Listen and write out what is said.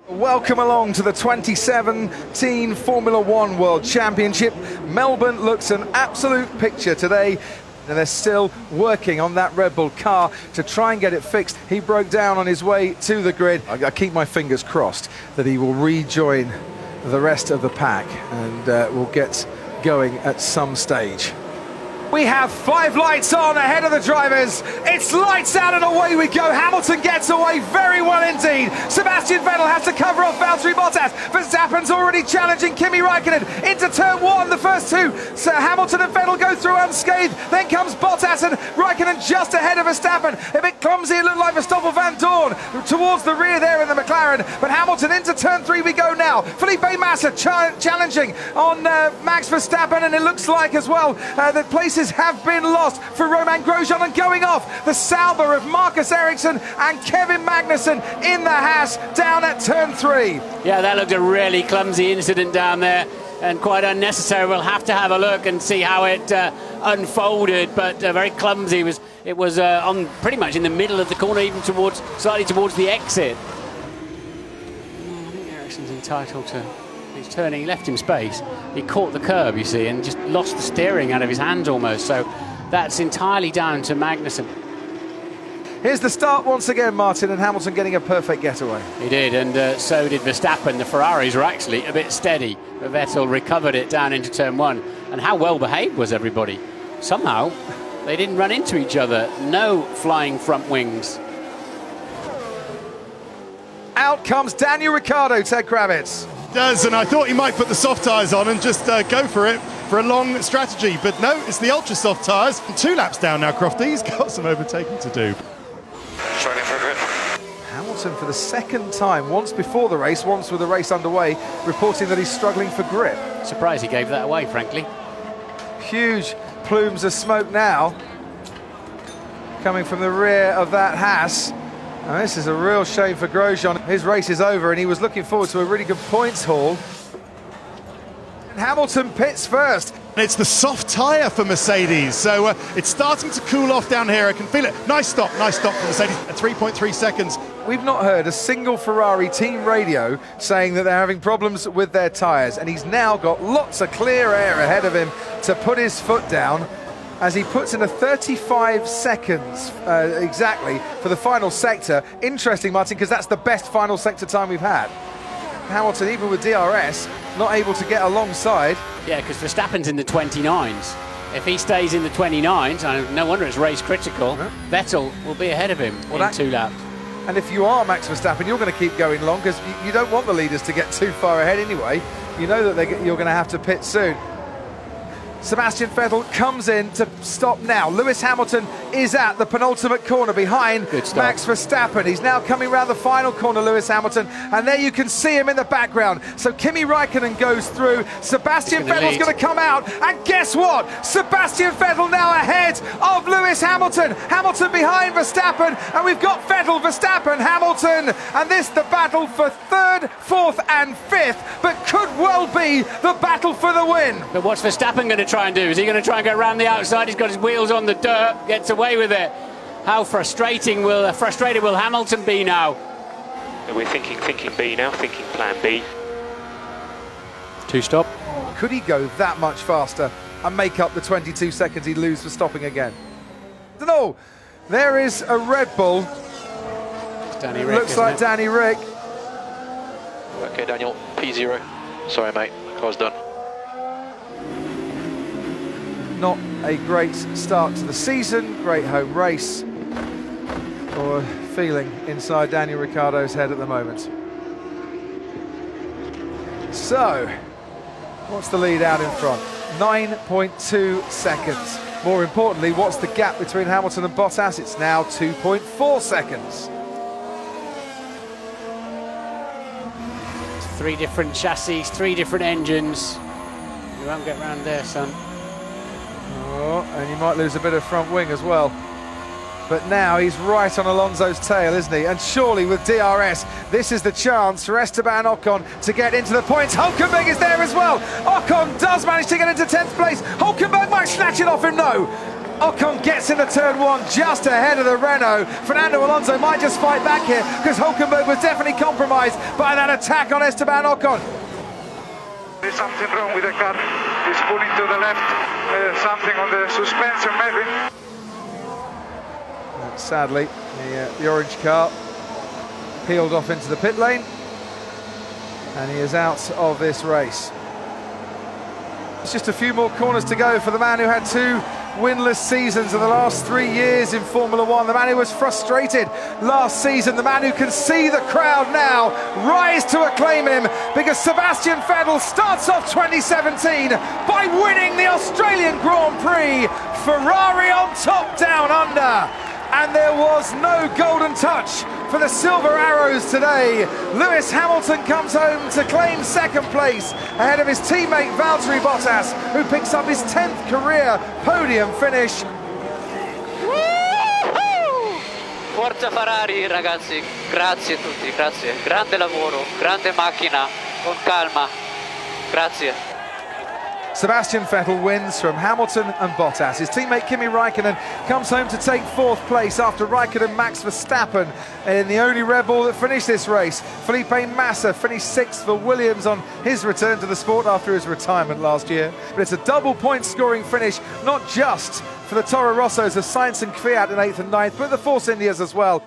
Welcome along to the 2017 Formula One World Championship. Melbourne looks an absolute picture today, and they're still working on that Red Bull car to try and get it fixed. He broke down on his way to the grid. I keep my fingers crossed that he will rejoin the rest of the pack and will get going at some stage. We have 5 lights on ahead of the drivers. It's lights out and away we go. Hamilton gets away very well indeed. Sebastian Vettel has to cover off Valtteri Bottas. Verstappen's already challenging Kimi Raikkonen into turn 1. The first two, so Hamilton and Vettel go through unscathed. Then comes Bottas and Raikkonen just ahead of Verstappen. A bit clumsy, it looked like Stoffel Van Dorn towards the rear there in the McLaren. But Hamilton into turn 3 we go now. Felipe Massa challenging on Max Verstappen, and it looks like as well that places have been lost for Romain Grosjean, and going off the Sauber of Marcus Ericsson and Kevin Magnussen in the Haas down at turn 3. Yeah, that looked a really clumsy incident down there and quite unnecessary. We'll have to have a look and see how it unfolded, but very clumsy. It was on pretty much in the middle of the corner, even slightly towards the exit. I think Ericsson's entitled to... He's turning, he left him space. He caught the curb, you see, and just lost the steering out of his hands almost. So that's entirely down to Magnussen. Here's the start once again, Martin, and Hamilton getting a perfect getaway. He did, and so did Verstappen. The Ferraris were actually a bit steady, but Vettel recovered it down into turn 1. And how well behaved was everybody? Somehow, they didn't run into each other. No flying front wings. Out comes Daniel Ricciardo, Ted Kravitz. Does, and I thought he might put the soft tyres on and just go for it for a long strategy, but no, it's the ultra soft tyres. 2 laps down now, Crofty. He's got some overtaking to do. Trying for a grip. Hamilton for the second time, once before the race, once with the race underway, reporting that he's struggling for grip. Surprised he gave that away, frankly. Huge plumes of smoke now coming from the rear of that Haas. And this is a real shame for Grosjean. His race is over and he was looking forward to a really good points haul. And Hamilton pits first. And it's the soft tyre for Mercedes, so it's starting to cool off down here. I can feel it. Nice stop for Mercedes at 3.3 seconds. We've not heard a single Ferrari team radio saying that they're having problems with their tyres, and he's now got lots of clear air ahead of him to put his foot down as he puts in a 35 seconds exactly for the final sector. Interesting, Martin, because that's the best final sector time we've had. Hamilton, even with DRS, not able to get alongside. Yeah, because Verstappen's in the 29s. If he stays in the 29s, no wonder it's race critical, Vettel will be ahead of him in 2 laps. And if you are Max Verstappen, you're going to keep going long because you don't want the leaders to get too far ahead anyway. You know that you're going to have to pit soon. Sebastian Vettel comes in to stop now. Lewis Hamilton is at the penultimate corner behind Max Verstappen. He's now coming round the final corner, Lewis Hamilton, and there you can see him in the background. So Kimi Raikkonen goes through. Sebastian Vettel's going to come out, and guess what? Sebastian Vettel now ahead of Lewis Hamilton. Hamilton behind Verstappen, and we've got Vettel, Verstappen, Hamilton, and this the battle for 3rd, 4th and 5th, but could well be the battle for the win. But what's Verstappen going to try and do? Is he going to try and go around the outside? He's got his wheels on the dirt, gets away with it. How frustrated will Hamilton be now? We're thinking B now, thinking plan B. 2 stop. Could he go that much faster and make up the 22 seconds he'd lose for stopping again? No, there is a Red Bull. Danny Rick, looks like Danny Rick. Okay, Daniel, P0. Sorry, mate, car's done. Not a great start to the season, great home race, or feeling inside Daniel Ricciardo's head at the moment. So, what's the lead out in front? 9.2 seconds. More importantly, what's the gap between Hamilton and Bottas? It's now 2.4 seconds. 3 different chassis, 3 different engines. You won't get round there, son. Oh, and you might lose a bit of front wing as well. But now he's right on Alonso's tail, isn't he? And surely with DRS, this is the chance for Esteban Ocon to get into the points. Hulkenberg is there as well. Ocon does manage to get into 10th place. Hulkenberg might snatch it off him, no. Ocon gets into turn one just ahead of the Renault. Fernando Alonso might just fight back here because Hulkenberg was definitely compromised by that attack on Esteban Ocon. There's something wrong with the car. It's pulling to the left. Something on the suspension maybe. Sadly, the orange car peeled off into the pit lane and he is out of this race. It's just a few more corners to go for the man who had 2 winless seasons in the last 3 years in Formula One. The man who was frustrated last season, the man who can see the crowd now rise to acclaim him, because Sebastian Vettel starts off 2017 by winning the Australian Grand Prix. Ferrari on top down under. And there was no golden touch for the Silver Arrows today. Lewis Hamilton comes home to claim second place ahead of his teammate Valtteri Bottas, who picks up his 10th career podium finish. Forza Ferrari ragazzi, grazie a tutti, grazie. Grande lavoro, grande macchina, con calma. Grazie. Sebastian Vettel wins from Hamilton and Bottas. His teammate Kimi Raikkonen comes home to take 4th place after Raikkonen Max Verstappen in the only Red Bull that finished this race. Felipe Massa finished 6th for Williams on his return to the sport after his retirement last year. But it's a double point scoring finish, not just for the Toro Rossos of Sainz and Kvyat in 8th and 9th, but the Force Indias as well.